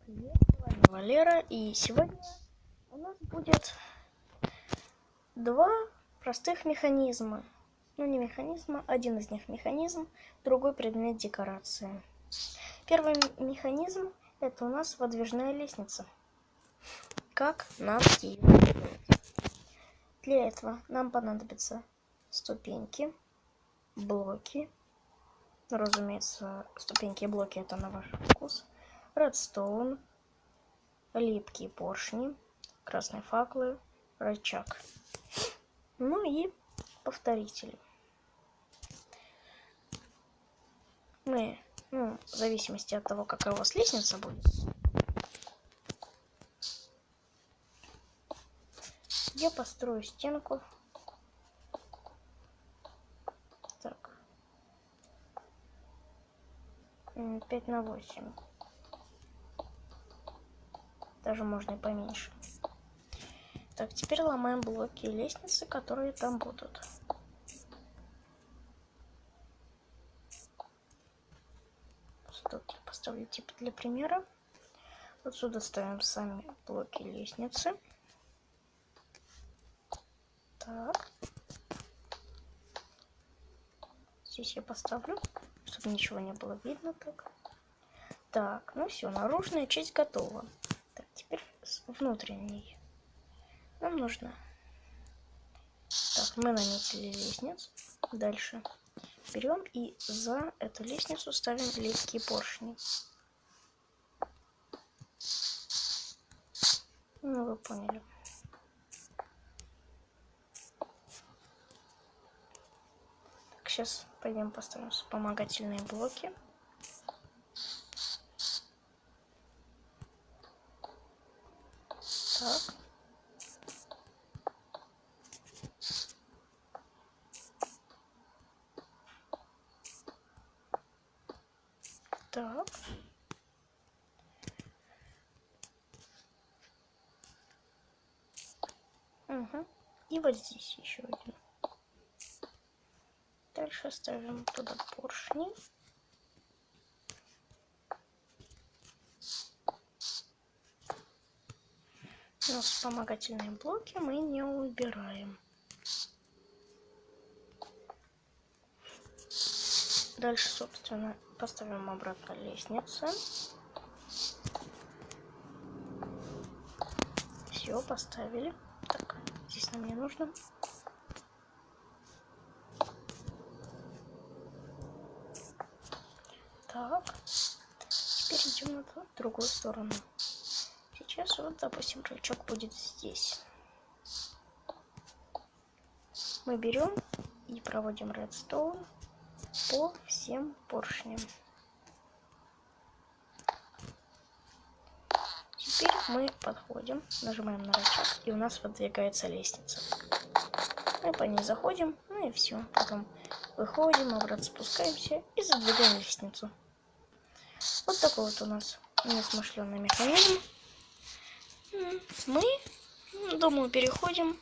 Привет, с вами Валера, и сегодня у нас будет два простых механизма. Ну, не механизма, один из них механизм, другой предмет декорации. Первый механизм – это у нас выдвижная лестница. Как нам ее сделать? Для этого нам понадобятся ступеньки, блоки. Разумеется, ступеньки и блоки – это на ваш вкус. Редстоун, липкие поршни, красные факелы, рычаг. Ну и повторители. Мы, в зависимости от того, какая у вас лестница будет, я построю стенку. Так. 5 на 8. Даже можно и поменьше. Так, теперь ломаем блоки и лестницы, которые там будут. Тут я поставлю типа для примера. Отсюда ставим сами блоки лестницы. Так. Здесь я поставлю, чтобы ничего не было видно. Так, ну все, наружная часть готова. Так, теперь с внутренней. Нам нужно. Так, мы наметили лестницу. Дальше берем и за эту лестницу ставим липкие поршни. Ну, вы поняли. Так, сейчас пойдем поставим вспомогательные блоки. Так. Так. Угу. И вот здесь еще один. Дальше ставим туда поршни. Но вспомогательные блоки мы не убираем. Дальше, собственно, поставим обратно лестницу. Все, поставили. Так, здесь нам не нужно. Так, теперь идем на другую сторону. Сейчас вот, допустим, рычаг будет здесь. Мы берем и проводим редстоун по всем поршням. Теперь мы подходим, нажимаем на рычаг, и у нас выдвигается лестница. Мы по ней заходим, ну и все. Потом выходим, обратно спускаемся и задвигаем лестницу. Вот такой вот у нас несмышленый механизм. Мы, думаю, переходим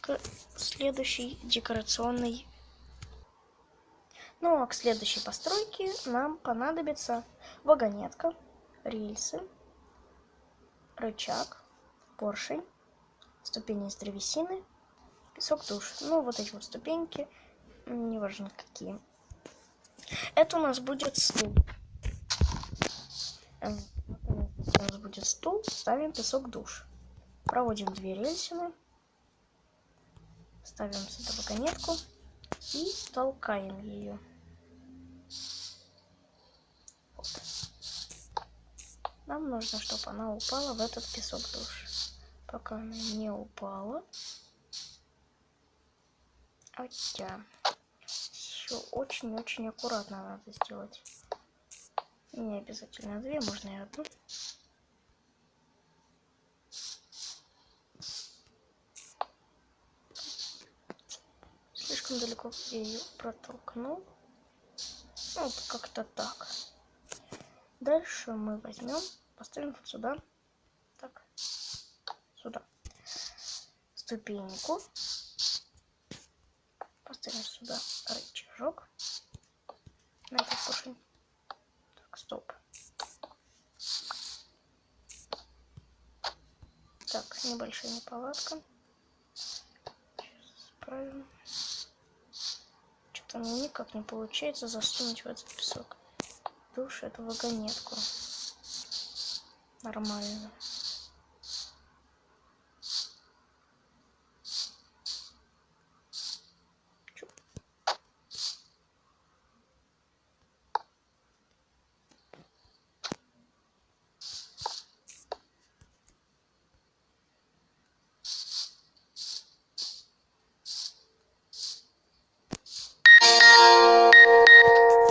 к следующей декорационной. Ну а к следующей постройке нам понадобится вагонетка, рельсы, рычаг, поршень, ступени из древесины, песок, душ. Ну, вот эти вот ступеньки, неважно какие. Это у нас будет стул. У нас будет стул, ставим песок, душ. Проводим 2 рельсины, ставим сюда вагонетку и толкаем ее. Вот. Нам нужно, чтобы она упала в этот песок, душ. Пока она не упала. Хотя еще очень-очень аккуратно надо сделать. Не обязательно 2, можно и 1. Слишком далеко я ее протолкнул. Ну, вот как-то так. Дальше мы возьмем, поставим вот сюда. Так, сюда. Ступеньку. Поставим сюда рычажок. На этот поршень. Так, стоп. небольшая неполадка. Сейчас исправим. Что-то мне никак не получается засунуть в этот песок. Душ эту вагонетку. Нормально.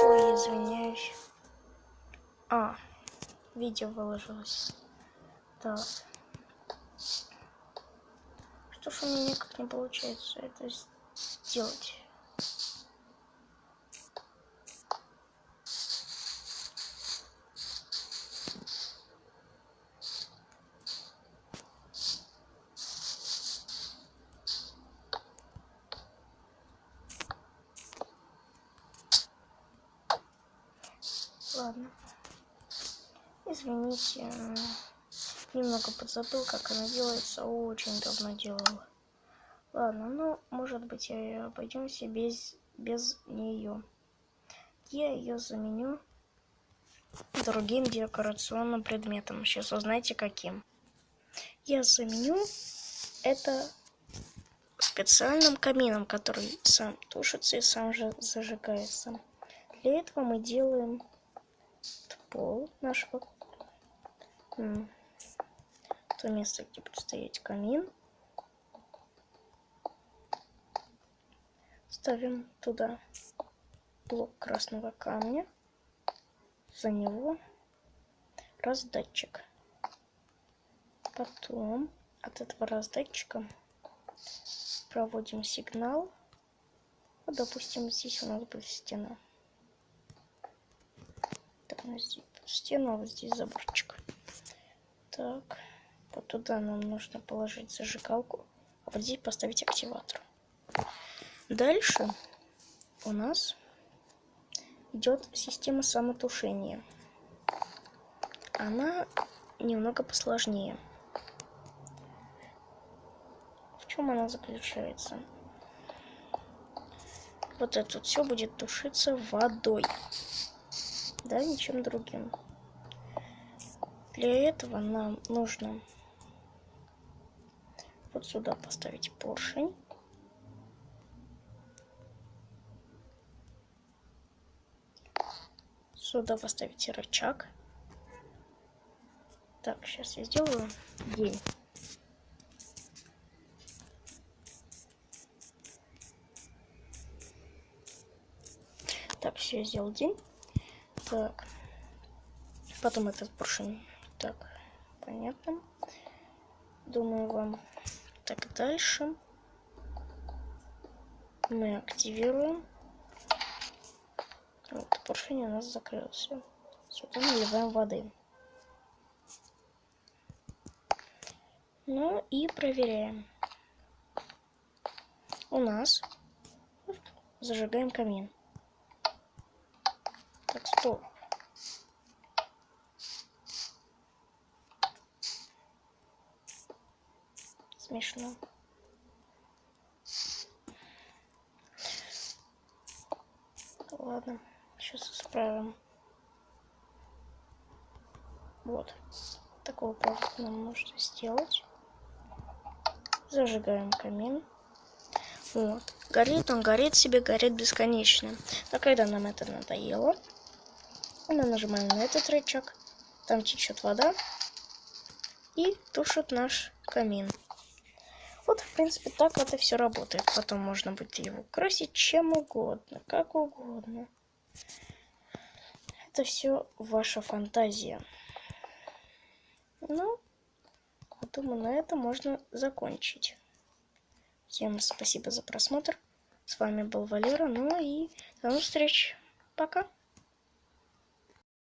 Ой, извиняюсь. Видео выложилось. Так. Что ж у меня никак не получается это сделать? Ладно. Извините. Немного подзабыл, как она делается. Очень давно делала. Ладно, ну, может быть, я обойдемся без нее. Я ее заменю другим декорационным предметом. Сейчас узнаете, каким. Я заменю это специальным камином, который сам тушится и сам же зажигается. Для этого мы делаем пол нашего то место, где будет стоять камин. Ставим туда блок красного камня, за него раздатчик. Потом от этого раздатчика проводим сигнал. Вот, допустим, здесь у нас будет стена. Так, здесь стена, вот здесь заборчик. Так, вот туда нам нужно положить зажигалку, а вот здесь поставить активатор. Дальше у нас идет система самотушения. Она немного посложнее. В чем она заключается? Вот это все будет тушиться водой, да, ничем другим. Для этого нам нужно вот сюда поставить поршень. Сюда поставить рычаг. Так, сейчас я сделаю день. Так, все, я сделал день. Так, потом этот поршень. Так, понятно. Думаю, вам. Так, дальше мы активируем. Вот, поршень у нас закрылся. Сюда наливаем воды. Ну и проверяем. У нас зажигаем камин. Так, стоп. Смешно. Ладно, сейчас исправим. Вот. Такого провода нам нужно сделать. Зажигаем камин. Вот. Горит он, горит себе, горит бесконечно. А когда нам это надоело, мы нажимаем на этот рычаг. Там течет вода и тушит наш камин. Вот, в принципе, так это все работает. Потом можно будет его красить чем угодно, как угодно. Это все ваша фантазия. Ну, думаю, на этом можно закончить. Всем спасибо за просмотр. С вами был Валера. Ну и до новых встреч. Пока.